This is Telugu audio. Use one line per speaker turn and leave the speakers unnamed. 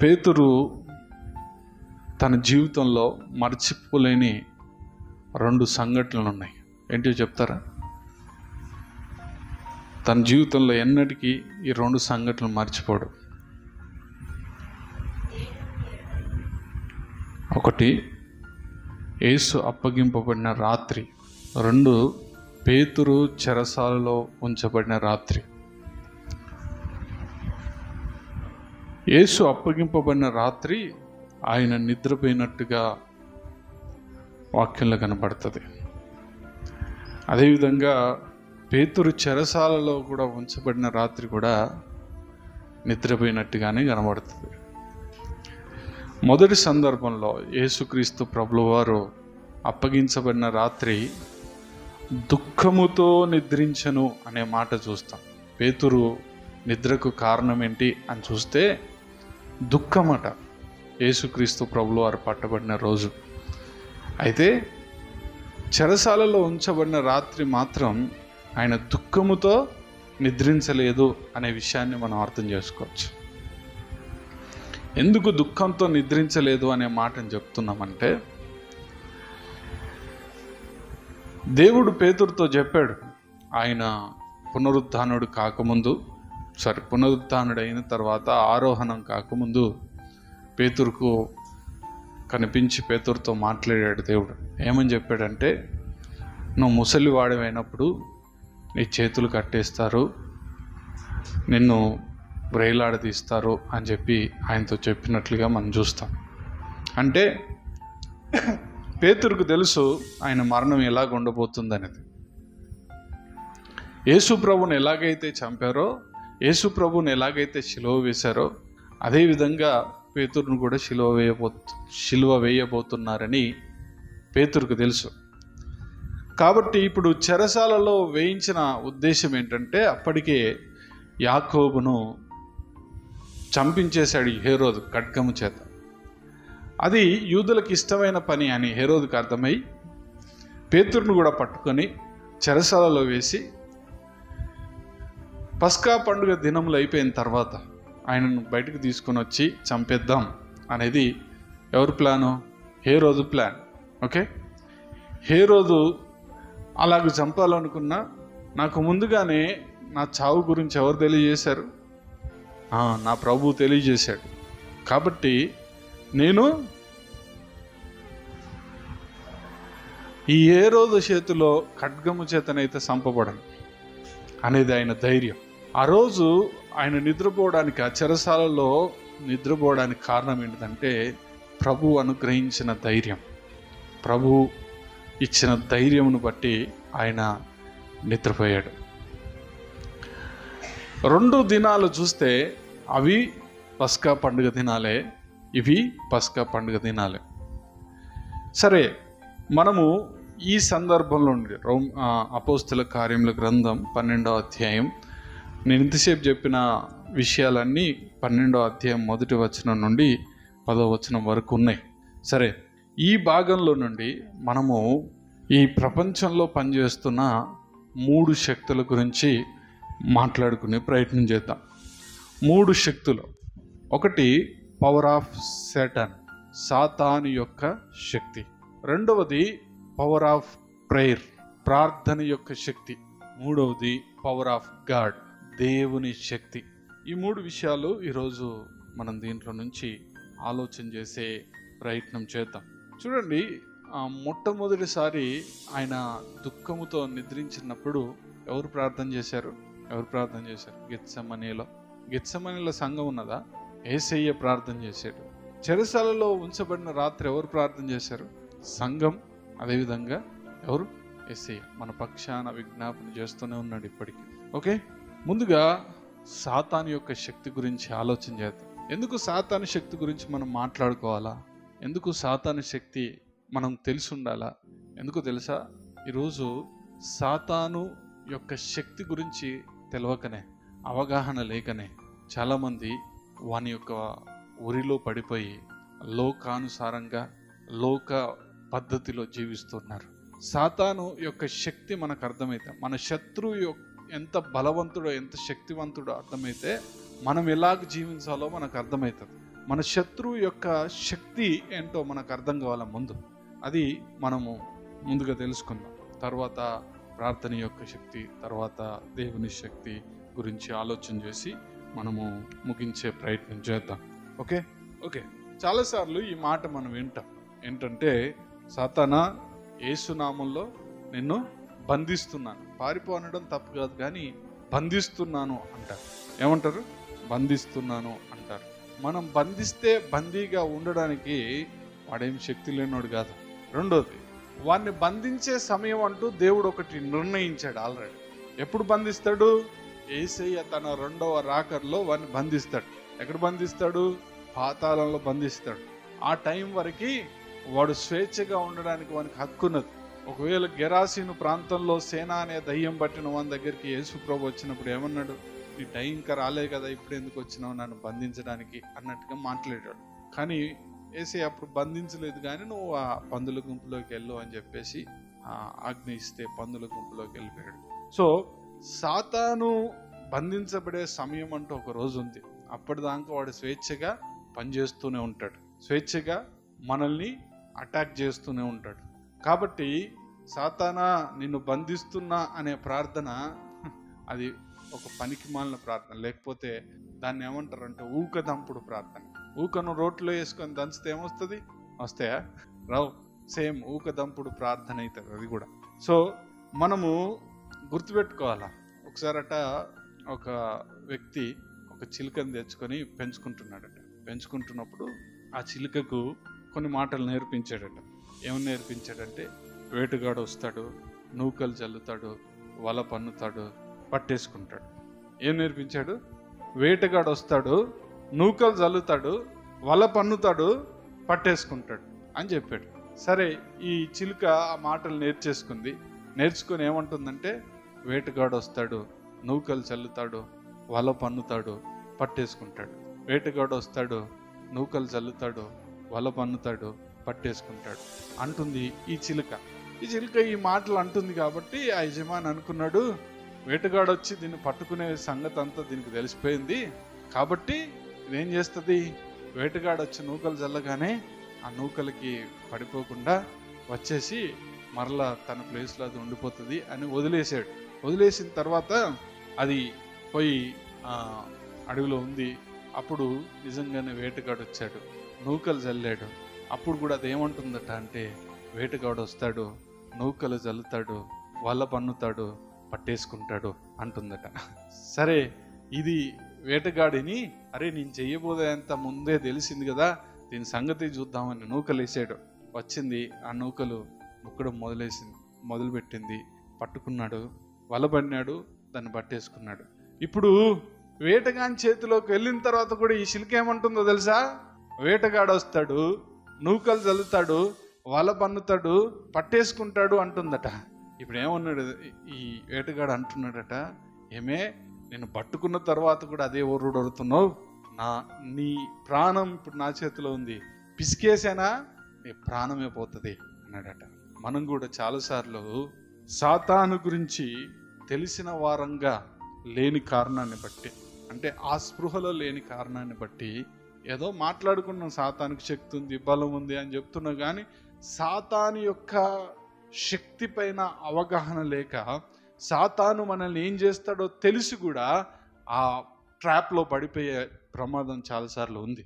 పేతురు తన జీవితంలో మర్చిపోలేని 2 సంఘటనలు ఉన్నాయి. ఏంటో చెప్తారా? తన జీవితంలో ఎన్నటికీ ఈ 2 సంఘటనలు మర్చిపోడు. ఒకటి యేసు అప్పగింపబడిన రాత్రి, 2 పేతురు చెరసాలలో ఉంచబడిన రాత్రి. యేసు అప్పగింపబడిన రాత్రి ఆయన నిద్రపోయినట్టుగా వాక్యంలో కనబడుతుంది. అదేవిధంగా పేతురు చెరసాలలో కూడా ఉంచబడిన రాత్రి కూడా నిద్రపోయినట్టుగానే కనబడుతుంది. మొదటి సందర్భంలో యేసుక్రీస్తు ప్రభుల వారు అప్పగించబడిన రాత్రి దుఃఖముతో నిద్రించను అనే మాట చూస్తాం. పేతురు నిద్రకు కారణం ఏంటి అని చూస్తే దుఃఖమట. యేసుక్రీస్తు ప్రభుల వారు పట్టబడిన రోజు. అయితే చెరసాలలో ఉంచబడిన రాత్రి మాత్రం ఆయన దుఃఖముతో నిద్రించలేదు అనే విషయాన్ని మనం అర్థం చేసుకోవచ్చు. ఎందుకు దుఃఖంతో నిద్రించలేదు అనే మాటను చెప్తున్నామంటే, దేవుడు పేతురుతో చెప్పాడు, ఆయన పునరుద్ధానుడు అయిన తర్వాత ఆరోహణం కాకముందు పేతురుకు కనిపించి పేతురుతో మాట్లాడాడు దేవుడు. ఏమని చెప్పాడంటే, నువ్వు ముసలివాడివైనప్పుడు నీ చేతులు కట్టేస్తారు, నిన్ను వ్రేలాడదీస్తారు అని చెప్పి ఆయనతో చెప్పినట్లుగా మనం చూస్తాం. అంటే పేతురుకు తెలుసు ఆయన మరణం ఎలాగ ఉండబోతుంది అనేది. యేసు ప్రభువుని ఎలాగైతే చంపారో, యేసు ప్రభువుని ఎలాగైతే సిలువ వేశారో, అదేవిధంగా పేతురును కూడా సిలువ వేయబోతున్నారని పేతురుకు తెలుసు. కాబట్టి ఇప్పుడు చెరసాలలో వేయించిన ఉద్దేశం ఏంటంటే, అప్పటికే యాకోబును చంపించేశాడు హేరోదు ఖడ్గము చేత. అది యూదులకు ఇష్టమైన పని అని హేరోదుకు అర్థమై పేతురును కూడా పట్టుకొని చెరసాలలో వేసి పస్కా పండుగ దినములు అయిపోయిన తర్వాత ఆయనను బయటకు తీసుకొని వచ్చి చంపేద్దాం అనేది ఎవరి ప్లాను? హేరోదు ప్లాన్. ఓకే, హేరోదు అలాగ చంపాలనుకున్నా, నాకు ముందుగానే నా చావు గురించి ఎవరు తెలియజేశారు? నా ప్రభువు తెలియజేశాడు. కాబట్టి నేను ఈ హేరోదు చేతిలో ఖడ్గము చేతనైతే చంపబడను అనేది ఆయన ధైర్యం. ఆ రోజు ఆయన నిద్రపోవడానికి, ఆ చెరసాలలో నిద్రపోవడానికి కారణం ఏంటంటే ప్రభువు అనుగ్రహించిన ధైర్యం. ప్రభువు ఇచ్చిన ధైర్యమును బట్టి ఆయన నిద్రపోయాడు. 2 దినాలు చూస్తే అవి పస్కా పండుగ దినాలే, ఇవి పస్కా పండుగ దినాలే. సరే, మనము ఈ సందర్భంలో నుండి అపోస్తుల కార్యముల గ్రంథం 12వ అధ్యాయం, నేను ఇంతసేపు చెప్పిన విషయాలన్నీ 12వ అధ్యాయం 1వ వచనం నుండి 10వ వచనం వరకు ఉన్నాయి. సరే, ఈ భాగంలో నుండి మనము ఈ ప్రపంచంలో పనిచేస్తున్న 3 శక్తుల గురించి మాట్లాడుకునే ప్రయత్నం చేద్దాం. 3 శక్తులు. ఒకటి పవర్ ఆఫ్ సాతాన్, సాతాను యొక్క శక్తి. రెండవది పవర్ ఆఫ్ ప్రేయర్, ప్రార్థన యొక్క శక్తి. మూడవది పవర్ ఆఫ్ గాడ్, దేవుని శక్తి. ఈ 3 విషయాలు ఈరోజు మనం దీంట్లో నుంచి ఆలోచన చేసే ప్రయత్నం చేద్దాం. చూడండి, మొట్టమొదటిసారి ఆయన దుఃఖముతో నిద్రించినప్పుడు ఎవరు ప్రార్థన చేశారు? గెత్సెమనీలో సంఘం ఉన్నదా? యేసయ్య ప్రార్థన చేశాడు. చెరసాలలో ఉంచబడిన రాత్రి ఎవరు ప్రార్థన చేశారు? సంఘం. అదేవిధంగా ఎవరు? యేసయ్య మన పక్షాన విజ్ఞాపన చేస్తూనే ఉన్నాడు ఇప్పటికీ. ఓకే, ముందుగా సాతాను యొక్క శక్తి గురించి ఆలోచన చేద్దాం. ఎందుకు సాతాను శక్తి గురించి మనం మాట్లాడుకోవాలా? ఎందుకు సాతాను శక్తి మనం తెలిసి ఉండాలా? ఎందుకు తెలుసా? ఈరోజు సాతాను యొక్క శక్తి గురించి తెలియకనే, అవగాహన లేకనే చాలామంది వాని యొక్క ఉరిలో పడిపోయి లోకానుసారంగా, లోక పద్ధతిలో జీవిస్తున్నారు. సాతాను యొక్క శక్తి మనకు అర్థమైతే, మన శత్రువు ఎంత బలవంతుడో, ఎంత శక్తివంతుడో అర్థమైతే మనం ఎలాగ జీవించాలో మనకు అర్థమవుతుంది. మన శత్రువు యొక్క శక్తి ఏంటో మనకు అర్థం కావాల ముందు. అది మనము ముందుగా తెలుసుకుందాం. తర్వాత ప్రార్థన యొక్క శక్తి, తర్వాత దేవుని శక్తి గురించి ఆలోచన చేసి మనము ముగించే ప్రయత్నం చేద్దాం. ఓకే ఓకే చాలాసార్లు ఈ మాట మనం వింటాం. ఏంటంటే, సాతానా, యేసునామంలో నిన్ను బంధిస్తున్నాను. పారిపోనడం తప్పు కాదు, కానీ బంధిస్తున్నాను అంటారు. ఏమంటారు? బంధిస్తున్నాను అంటారు. మనం బంధిస్తే బందీగా ఉండడానికి వాడేం శక్తి లేనోడు కాదు. రెండోది, వాడిని బంధించే సమయం అంటూ దేవుడు ఒకటి నిర్ణయించాడు ఆల్రెడీ. ఎప్పుడు బంధిస్తాడు? యేసయ్య తన రెండవ రాకర్లో వాడిని బంధిస్తాడు. ఎక్కడ బంధిస్తాడు? పాతాళంలో బంధిస్తాడు. ఆ టైం వరకు వాడు స్వేచ్ఛగా ఉండడానికి వానికి హక్కు ఉన్నది. ఒకవేళ గెరాసీను ప్రాంతంలో సేన అనే దయ్యం పట్టిన వాని దగ్గరికి యేసు ప్రభు వచ్చినప్పుడు ఏమన్నాడు? నీ టైం ఇంకా రాలే కదా, ఇప్పుడు ఎందుకు వచ్చినావు నన్ను బంధించడానికి అన్నట్టుగా మాట్లాడాడు. కానీ యేసయ్య అప్పుడు బంధించలేదు, కానీ నువ్వు ఆ పందుల గుంపులోకి వెళ్ళు అని చెప్పేసి ఆజ్ఞ ఇస్తే పందుల గుంపులోకి వెళ్ళిపోయాడు. సో సాతాను బంధించబడే సమయం అంటూ ఒక రోజు ఉంది. అప్పటిదాకా వాడు స్వేచ్ఛగా పనిచేస్తూనే ఉంటాడు, స్వేచ్ఛగా మనల్ని అటాక్ చేస్తూనే ఉంటాడు. కాబట్టి సాతానా నిన్ను బంధిస్తున్నా అనే ప్రార్థన అది ఒక పనికి మాలిన ప్రార్థన. లేకపోతే దాన్ని ఏమంటారంటే ఊకదంపుడు ప్రార్థన. ఊకను రోట్లో వేసుకొని దంచితే ఏమొస్తుంది? వస్తాయా? రావు. సేమ్ ఊకదంపుడు ప్రార్థన అవుతుంది అది కూడా. సో మనము గుర్తుపెట్టుకోవాలా. ఒకసారట ఒక వ్యక్తి ఒక చిలుకను తెచ్చుకొని పెంచుకుంటున్నాడట. పెంచుకుంటున్నప్పుడు ఆ చిలుకకు కొన్ని మాటలు నేర్పించాడట. ఏమని నేర్పించాడంటే, వేటగాడు వస్తాడు, నూకలు చల్లుతాడు, వల పన్నుతాడు, పట్టేసుకుంటాడు. ఏం నేర్పించాడు? వేటగాడు వస్తాడు, నూకలు చల్లుతాడు, వల పన్నుతాడు, పట్టేసుకుంటాడు అని చెప్పాడు. సరే, ఈ చిలుక ఆ మాటలు నేర్చుకొని ఏమంటుందంటే, వేటగాడు వస్తాడు, నూకలు చల్లుతాడు, వల పన్నుతాడు, పట్టేసుకుంటాడు. వేటగాడు వస్తాడు, నూకలు చల్లుతాడు, వల పన్నుతాడు, పట్టేసుకుంటాడు అంటుంది ఈ చిలుక. ఈ మాటలు అంటుంది కాబట్టి ఆ యజమాని అనుకున్నాడు, వేటగాడు వచ్చి దీన్ని పట్టుకునే సంగతి అంతా దీనికి తెలిసిపోయింది కాబట్టి ఇదేం చేస్తుంది, వేటగాడు వచ్చి నూకలు చల్లగానే ఆ నూకలకి పడిపోకుండా వచ్చేసి మరలా తన ప్లేస్లో అది ఉండిపోతుంది అని వదిలేసాడు. వదిలేసిన తర్వాత అది పోయి అడవిలో ఉంది. అప్పుడు నిజంగానే వేటగాడు వచ్చాడు, నూకలు చల్లాడు. అప్పుడు కూడా అది ఏమంటుందట అంటే, వేటగాడు వస్తాడు, నూకలు చల్లుతాడు, వల పన్నుతాడు, పట్టేసుకుంటాడు అంటుందట. సరే, ఇది వేటగాడిని, అరే నేను చెయ్యబోదేంత ముందే తెలిసింది కదా, దీని సంగతి చూద్దామని నూకలు వేసాడు. వచ్చింది, ఆ నూకలు ముక్కడం మొదలుపెట్టింది, పట్టుకున్నాడు, వల పన్నాడు, దాన్ని పట్టేసుకున్నాడు. ఇప్పుడు వేటగాని చేతిలోకి వెళ్ళిన తర్వాత కూడా ఈ చిలుక ఏమంటుందో తెలుసా? వేటగాడు వస్తాడు, నూకలు చల్లుతాడు, వల పన్నుతాడు, పట్టేసుకుంటాడు అంటుందట. ఇప్పుడు ఏమన్నాడు ఈ వేటగాడు? అంటున్నాడట, ఏమే నేను పట్టుకున్న తర్వాత కూడా అదే ఓరుడు ఒరుతున్నావు, నీ ప్రాణం ఇప్పుడు నా చేతిలో ఉంది, పిసికేసేనా నీ ప్రాణమే పోతుంది అన్నాడట. మనం కూడా చాలాసార్లు సాతాను గురించి తెలిసిన వారంగా లేని కారణాన్ని బట్టి, అంటే ఆ స్పృహలో లేని కారణాన్ని బట్టి ఏదో మాట్లాడుకున్నాం, సాతానికి శక్తి ఉంది, బలం ఉంది అని చెప్తున్నా, కానీ సాతాను యొక్క శక్తి పైన అవగాహన లేక, సాతాను మనల్ని ఏం చేస్తాడో తెలిసి కూడా ఆ ట్రాప్లో పడిపోయే ప్రమాదం చాలాసార్లు ఉంది.